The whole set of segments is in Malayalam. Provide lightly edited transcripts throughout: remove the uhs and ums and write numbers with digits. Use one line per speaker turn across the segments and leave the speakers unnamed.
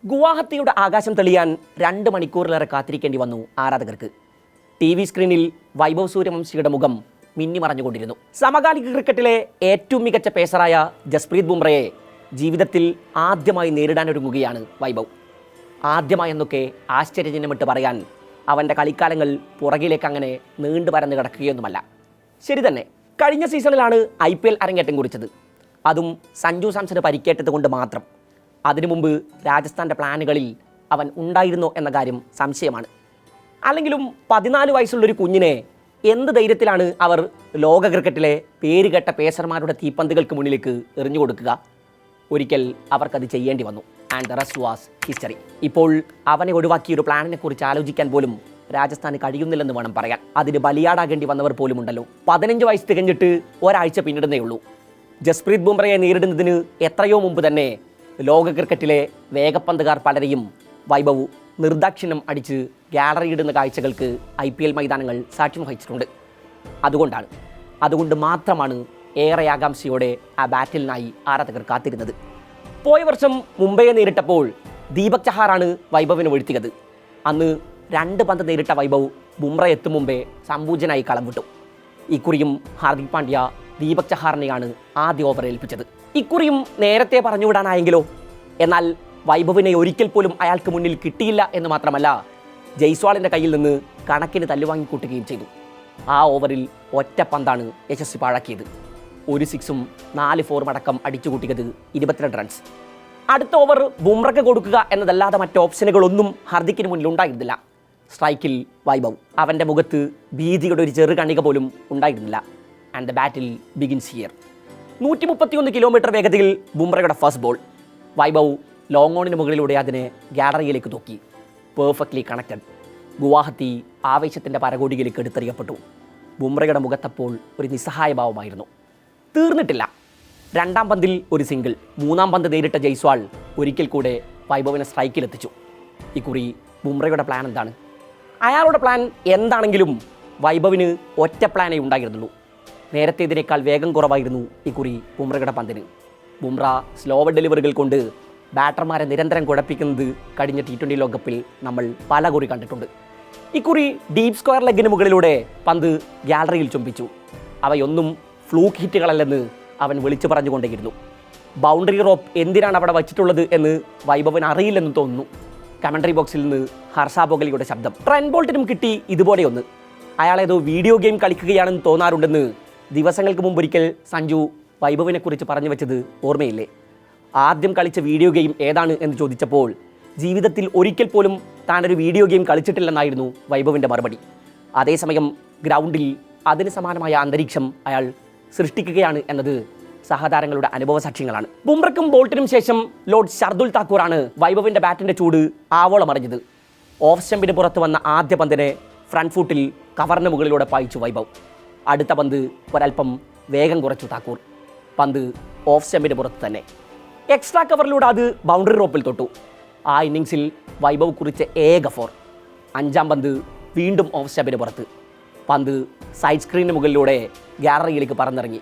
ഗുവാഹത്തിയുടെ ആകാശം തെളിയാൻ 2 മണിക്കൂറിലേറെ കാത്തിരിക്കേണ്ടി വന്നു ആരാധകർക്ക്. TV സ്ക്രീനിൽ വൈഭവ് സൂര്യവംശിയുടെ മുഖം മിന്നിമറഞ്ഞുകൊണ്ടിരുന്നു. സമകാലിക ക്രിക്കറ്റിലെ ഏറ്റവും മികച്ച പേസറായ ജസ്പ്രീത് ബുംറയെ ജീവിതത്തിൽ ആദ്യമായി നേരിടാനൊരുങ്ങുകയാണ് വൈഭവ്. ആദ്യമായെന്നൊക്കെ ആശ്ചര്യജനമിട്ട് പറയാൻ അവൻ്റെ കളിക്കാലങ്ങൾ പുറകിലേക്ക് അങ്ങനെ നീണ്ടു പരന്ന് കിടക്കുകയൊന്നുമല്ല. ശരി തന്നെ, കഴിഞ്ഞ സീസണിലാണ് IPL അരങ്ങേറ്റം കുറിച്ചത്. അതും സഞ്ജു സാംസന് പരിക്കേറ്റത് കൊണ്ട് മാത്രം. അതിനു മുമ്പ് രാജസ്ഥാൻ്റെ പ്ലാനുകളിൽ അവൻ ഉണ്ടായിരുന്നോ എന്ന കാര്യം സംശയമാണ്. അല്ലെങ്കിലും 14 വയസ്സുള്ളൊരു കുഞ്ഞിനെ എന്ത് ധൈര്യത്തിലാണ് അവർ ലോക ക്രിക്കറ്റിലെ പേരുകെട്ട പേസർമാരുടെ തീപ്പന്തുകൾക്ക് മുന്നിലേക്ക് എറിഞ്ഞു കൊടുക്കുക? ഒരിക്കൽ അവർക്കത് ചെയ്യേണ്ടി വന്നു. And the rest was history. ഇപ്പോൾ അവനെ ഒഴിവാക്കിയൊരു പ്ലാനിനെ കുറിച്ച് ആലോചിക്കാൻ പോലും രാജസ്ഥാന് കഴിയുന്നില്ലെന്ന് വേണം പറയാൻ. അതിന് ബലിയാടാകേണ്ടി വന്നവർ പോലും ഉണ്ടല്ലോ. 15 വയസ്സ് തികഞ്ഞിട്ട് ഒരാഴ്ച പിന്നിടുന്നേ ഉള്ളൂ. ജസ്പ്രീത് ബുംറയെ നേരിടുന്നതിന് എത്രയോ മുമ്പ് തന്നെ ലോക ക്രിക്കറ്റിലെ വേഗപ്പന്തുകാർ പലരെയും വൈഭവ് നിർദാക്ഷിണ്യം അടിച്ച് ഗാലറിയിടുന്ന കാഴ്ചകൾക്ക് IPL മൈതാനങ്ങൾ സാക്ഷ്യം വഹിച്ചിട്ടുണ്ട്. അതുകൊണ്ട് മാത്രമാണ് ഏറെ ആകാംക്ഷയോടെ ആ ബാറ്റിലിനായി ആരാധകർ കാത്തിരുന്നത്. പോയ വർഷം മുംബൈയെ നേരിട്ടപ്പോൾ ദീപക് ചഹാറാണ് വൈഭവിനെ വീഴ്ത്തിയത്. അന്ന് 2 പന്ത് നേരിട്ട വൈഭവ് ബുംറ എത്തും മുമ്പേ സമ്പൂജനായി കളം വിട്ടു. ഇക്കുറിയും ഹാർദിക് പാണ്ഡ്യ ദീപക് ചഹാറിനെയാണ് ആദ്യ ഓവർ ഏൽപ്പിച്ചത്. ഇക്കുറിയും നേരത്തെ പറഞ്ഞുവിടാനായെങ്കിലോ? എന്നാൽ വൈഭവിനെ ഒരിക്കൽ പോലും അയാൾക്ക് മുന്നിൽ കിട്ടിയില്ല എന്ന് മാത്രമല്ല, ജയ്സ്വാളിൻ്റെ കയ്യിൽ നിന്ന് കണക്കിന് തല്ലുവാങ്ങിക്കൂട്ടുകയും ചെയ്തു. ആ ഓവറിൽ ഒറ്റ പന്താണ് യശസ്വി പാഴാക്കിയത്. 1 സിക്സും 4 ഫോറും അടക്കം അടിച്ചുകൂട്ടിയത് 22 റൺസ്. അടുത്ത ഓവർ ബുംറയ്ക്ക് കൊടുക്കുക എന്നതല്ലാതെ മറ്റ് ഓപ്ഷനുകളൊന്നും ഹാർദിക്കിന് മുന്നിൽ ഉണ്ടായിരുന്നില്ല. സ്ട്രൈക്കിൽ വൈഭവ്. അവൻ്റെ മുഖത്ത് ഭീതിയുടെ ഒരു ചെറു കണിക പോലും ഉണ്ടായിരുന്നില്ല. And the battle begins here. 131 kilometre വേഗതയിൽ ബുംറയുടെ ഫസ്റ്റ് ബോൾ. വൈഭവ് ലോങ് ഓണിന് മുകളിലൂടെ അതിനെ ഗാലറിയിലേക്ക് തൂക്കി. Perfectly connected. ഗുവാഹത്തി ആവേശത്തിൻ്റെ പരകോടിയിലേക്ക് എടുത്തെറിയപ്പെട്ടു. ബുംറയുടെ മുഖത്തപ്പോൾ ഒരു നിസ്സഹായ ഭാവമായിരുന്നു. തീർന്നിട്ടില്ല. 2ാം പന്തിൽ ഒരു സിംഗിൾ. 3ാം പന്ത് നേരിട്ട ജയ്സ്വാൾ ഒരിക്കൽ കൂടെ വൈഭവിനെ സ്ട്രൈക്കിലെത്തിച്ചു. ഇക്കുറി ബുംറയുടെ പ്ലാൻ എന്താണ്? അയാളുടെ പ്ലാൻ എന്താണെങ്കിലും വൈഭവിന് ഒറ്റ പ്ലാനേ ഉണ്ടായിരുന്നുള്ളൂ. നേരത്തേതിനേക്കാൾ വേഗം കുറവായിരുന്നു ഇക്കുറി ബുംറയുടെ പന്തിന്. ബുംറ സ്ലോവർ ഡെലിവറികൾ കൊണ്ട് ബാറ്റർമാരെ നിരന്തരം കുഴപ്പിക്കുന്നത് കഴിഞ്ഞ T20 ലോകകപ്പിൽ നമ്മൾ പല കുറി കണ്ടിട്ടുണ്ട്. ഇക്കുറി ഡീപ് സ്ക്വയർ ലെഗിന് മുകളിലൂടെ പന്ത് ഗാലറിയിൽ ചുംബിച്ചു. അവയൊന്നും ഫ്ലൂക്ക് ഹിറ്റുകളല്ലെന്ന് അവൻ വിളിച്ചു പറഞ്ഞുകൊണ്ടേയിരുന്നു. ബൗണ്ടറി റോപ്പ് എന്തിനാണ് അവിടെ വച്ചിട്ടുള്ളത് എന്ന് വൈഭവന് അറിയില്ലെന്ന് തോന്നുന്നു. കമൻട്രി ബോക്സിൽ നിന്ന് ഹർഷ ബോഗലിയുടെ ശബ്ദം. ട്രെന്റ് ബോൾട്ടിനും കിട്ടി ഇതുപോലെ ഒന്ന്. അയാളേതോ വീഡിയോ ഗെയിം കളിക്കുകയാണെന്ന് തോന്നാറുണ്ടെന്ന് ദിവസങ്ങൾക്ക് മുമ്പൊരിക്കൽ സഞ്ജു വൈഭവിനെക്കുറിച്ച് പറഞ്ഞു വെച്ചത് ഓർമ്മയില്ലേ? ആദ്യം കളിച്ച വീഡിയോ ഗെയിം ഏതാണ് എന്ന് ചോദിച്ചപ്പോൾ ജീവിതത്തിൽ ഒരിക്കൽ പോലും താനൊരു വീഡിയോ ഗെയിം കളിച്ചിട്ടില്ലെന്നായിരുന്നു വൈഭവിൻ്റെ മറുപടി. അതേസമയം ഗ്രൗണ്ടിൽ അതിന് സമാനമായ അന്തരീക്ഷം അയാൾ സൃഷ്ടിക്കുകയാണ് എന്നത് സഹതാരങ്ങളുടെ അനുഭവ സാക്ഷ്യങ്ങളാണ്. ബുംറയ്ക്കും ബോൾട്ടിനും ശേഷം ലോർഡ് ഷർദുൽ താക്കൂറാണ് വൈഭവിൻ്റെ ബാറ്റിൻ്റെ ചൂട് ആവോളം അറിഞ്ഞത്. ഓഫ് സ്റ്റമ്പിന് പുറത്ത് വന്ന ആദ്യ പന്തിനെ ഫ്രണ്ട് ഫുട്ടിൽ കവറിന് മുകളിലൂടെ പായിച്ചു വൈഭവ്. അടുത്ത പന്ത് ഒരൽപ്പം വേഗം കുറച്ചു താക്കൂർ. പന്ത് ഓഫ് സ്റ്റമ്പിന് പുറത്ത് തന്നെ. എക്സ്ട്രാ കവറിലൂടെ അത് ബൗണ്ടറി റോപ്പിൽ തൊട്ടു. ആ ഇന്നിങ്സിൽ വൈഭവ് കുറിച്ച ഏക 4. 5ാം പന്ത് വീണ്ടും ഓഫ് സ്റ്റമ്പിന് പുറത്ത്. പന്ത് സൈഡ് സ്ക്രീനിന് മുകളിലൂടെ ഗാലറിയിലേക്ക് പറന്നിറങ്ങി.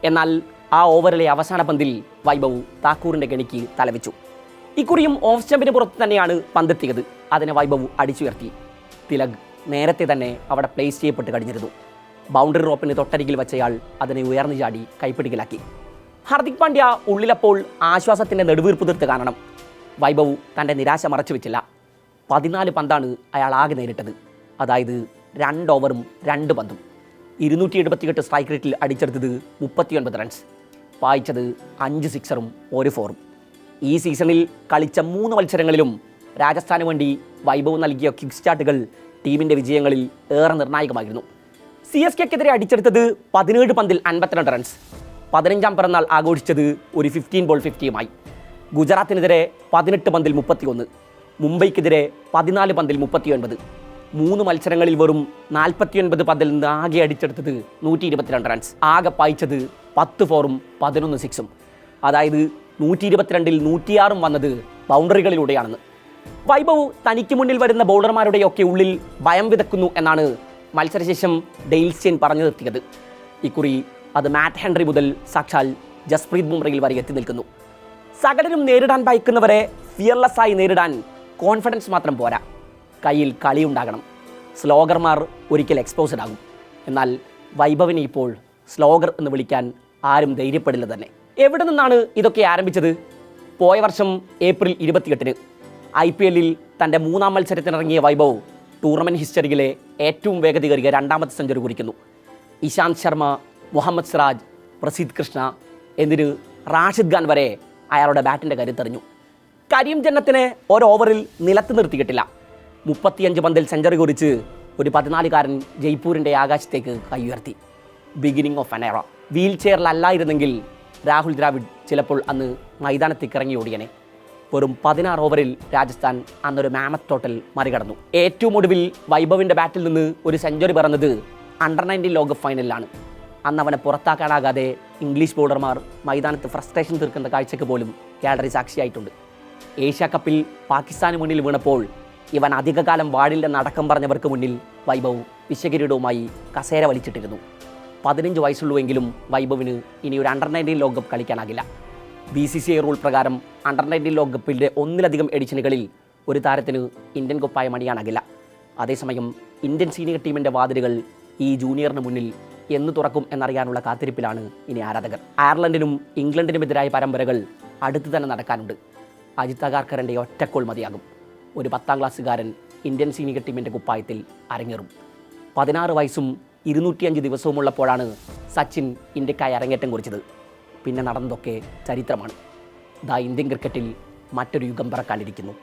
എന്നാൽ ആ ഓവറിലെ അവസാന പന്തിൽ വൈഭവ് താക്കൂറിൻ്റെ കെണിക്ക് തലവെച്ചു. ഇക്കുറിയും ഓഫ് സ്റ്റമ്പിന് പുറത്ത് തന്നെയാണ് പന്തെത്തിയത്. അതിനെ വൈഭവ് അടിച്ചുയർത്തി. തിലക് നേരത്തെ തന്നെ അവിടെ പ്ലേസ് ചെയ്യപ്പെട്ട് കഴിഞ്ഞിരുന്നു. ബൗണ്ടറി റോപ്പിന് തൊട്ടരികിൽ വച്ചയാൾ അതിനെ ഉയർന്നു ചാടി കൈപ്പിടിക്കലാക്കി. ഹാർദിക് പാണ്ഡ്യ ഉള്ളിലപ്പോൾ ആശ്വാസത്തിൻ്റെ നെടുവീർപ്പ് തീർത്ത് കാണണം. വൈഭവ് തൻ്റെ നിരാശ മറച്ചു വെച്ചില്ല. 14 പന്താണ് അയാൾ ആകെ നേരിട്ടത്. അതായത് 2 ഓവറും 2 പന്തും. 278 സ്ട്രൈക്ക് റേറ്റിൽ അടിച്ചെടുത്തത് 39 റൺസ്. പായിച്ചത് 5 സിക്സറും 1 ഫോറും. ഈ സീസണിൽ കളിച്ച 3 മത്സരങ്ങളിലും രാജസ്ഥാന് വേണ്ടി വൈഭവ് നൽകിയ കിക്ക് സ്റ്റാർട്ടുകൾ ടീമിൻ്റെ വിജയങ്ങളിൽ ഏറെ നിർണായകമായിരുന്നു. CSKക്കെതിരെ അടിച്ചെടുത്തത് 17 പന്തിൽ 52 റൺസ്. 15ാം പിറന്നാൾ ആഘോഷിച്ചത് ഒരു 15 ബോൾ 50യുമായി. ഗുജറാത്തിനെതിരെ 18 പന്തിൽ 31. മുംബൈക്കെതിരെ 14 പന്തിൽ 39. 3 മത്സരങ്ങളിൽ വെറും 49 പന്തിൽ നിന്ന് ആകെ അടിച്ചെടുത്തത് 122 റൺസ്. ആകെ പായിച്ചത് 10 ഫോറും 11 സിക്സും. അതായത് 122ൽ 106 വന്നത് ബൗണ്ടറികളിലൂടെയാണെന്ന്. വൈഭവ് തനിക്ക് മുന്നിൽ വരുന്ന ബൗളർമാരുടെയൊക്കെ ഉള്ളിൽ ഭയം വിതക്കുന്നു എന്നാണ് മത്സരശേഷം ഡെയിൽ സ്റ്റെയിൻ പറഞ്ഞു നിർത്തിയത്. ഇക്കുറി അത് മാറ്റ് ഹെൻറി മുതൽ സാക്ഷാൽ ജസ്പ്രീത് ബുംറയിൽ വരെ എത്തി നിൽക്കുന്നു. സകലരും നേരിടാൻ ഭയക്കുന്നവരെ ഫിയർലെസ്സായി നേരിടാൻ കോൺഫിഡൻസ് മാത്രം പോരാ, കയ്യിൽ കളിയുണ്ടാകണം. സ്ലോഗർമാർ ഒരിക്കൽ എക്സ്പോസ്ഡ് ആകും. എന്നാൽ വൈഭവിനെ ഇപ്പോൾ സ്ലോഗർ എന്ന് വിളിക്കാൻ ആരും ധൈര്യപ്പെടില്ല തന്നെ. എവിടെ നിന്നാണ് ഇതൊക്കെ ആരംഭിച്ചത്? പോയ വർഷം ഏപ്രിൽ 28-ന് IPL തൻ്റെ 3-ാം മത്സരത്തിനിറങ്ങിയ വൈഭവ് ടൂർണമെൻറ്റ് ഹിസ്റ്ററിയിലെ ഏറ്റവും വേഗതയേറിയ 2ാമത്തെ സെഞ്ചുറി കുറിക്കുന്നു. ഇശാന്ത് ശർമ്മ, മുഹമ്മദ് സിറാജ്, പ്രസിദ്ധ് കൃഷ്ണ എന്തിന് റാഷിദ് ഖാൻ വരെ അയാളുടെ ബാറ്റിൻ്റെ കരുത്തെറിഞ്ഞു. കരീം ജന്നത്തിനെ ഓവറിൽ നിലത്ത് നിർത്തിയിട്ടില്ല. 35 പന്തിൽ സെഞ്ചുറി കുറിച്ച് ഒരു 14-കാരൻ ജയ്പൂരിൻ്റെ ആകാശത്തേക്ക് കൈ ഉയർത്തി. ബിഗിനിങ് ഓഫ് അൻ എറ. വീൽ ചെയറിലല്ലായിരുന്നെങ്കിൽ രാഹുൽ ദ്രാവിഡ് ചിലപ്പോൾ അന്ന് മൈതാനത്തേക്ക് ഇറങ്ങി ഓടിയനെ. വെറും 16 ഓവറിൽ രാജസ്ഥാൻ അന്നൊരു മാമത്ത് ടോട്ടൽ മറികടന്നു. ഏറ്റവും ഒടുവിൽ വൈഭവിൻ്റെ ബാറ്റിൽ നിന്ന് ഒരു സെഞ്ചുറി പറഞ്ഞത് അണ്ടർ-19 ലോകകപ്പ് ഫൈനലിലാണ്. അന്ന് അവനെ പുറത്താക്കാനാകാതെ ഇംഗ്ലീഷ് ബോളർമാർ മൈതാനത്ത് ഫ്രസ്ട്രേഷൻ തീർക്കുന്ന കാഴ്ചയ്ക്ക് പോലും ഗാലറി സാക്ഷിയായിട്ടുണ്ട്. ഏഷ്യ കപ്പിൽ പാകിസ്ഥാന് മുന്നിൽ വീണപ്പോൾ ഇവൻ അധികകാലം വാടില്ലെന്നടക്കം പറഞ്ഞവർക്ക് മുന്നിൽ വൈഭവ് വിശ്വകിരീടവുമായി കസേര വലിച്ചിട്ടിരുന്നു. 15 വയസ്സുള്ളൂവെങ്കിലും വൈഭവിന് ഇനി ഒരു അണ്ടർ-19 ലോകകപ്പ് കളിക്കാനാകില്ല. BCCI റൂൾ പ്രകാരം അണ്ടർ-19 ലോകകപ്പിൻ്റെ ഒന്നിലധികം എഡിഷനുകളിൽ ഒരു താരത്തിന് ഇന്ത്യൻ കുപ്പായം അണിയാനാകില്ല. അതേസമയം ഇന്ത്യൻ സീനിയർ ടീമിൻ്റെ വാതിലുകൾ ഈ ജൂനിയറിന് മുന്നിൽ എന്ന് തുറക്കും എന്നറിയാനുള്ള കാത്തിരിപ്പിലാണ് ഇനി ആരാധകർ. അയർലൻഡിനും ഇംഗ്ലണ്ടിനുമെതിരായ പരമ്പരകൾ അടുത്ത് തന്നെ നടക്കാനുണ്ട്. അജിത് അഗാർക്കറിൻ്റെ ഒറ്റക്കോൾ മതിയാകും. ഒരു 10ാം ക്ലാസ്സുകാരൻ ഇന്ത്യൻ സീനിയർ ടീമിൻ്റെ കുപ്പായത്തിൽ അരങ്ങേറും. 16 വയസ്സും 205 ദിവസവുമുള്ളപ്പോഴാണ് സച്ചിൻ ഇന്ത്യക്കായി അരങ്ങേറ്റം കുറിച്ചത്. പിന്നെ നടന്നതൊക്കെ ചരിത്രമാണ്. ഇന്ത്യൻ ക്രിക്കറ്റിൽ മറ്റൊരു യുഗം പിറക്കാനിരിക്കുന്നു.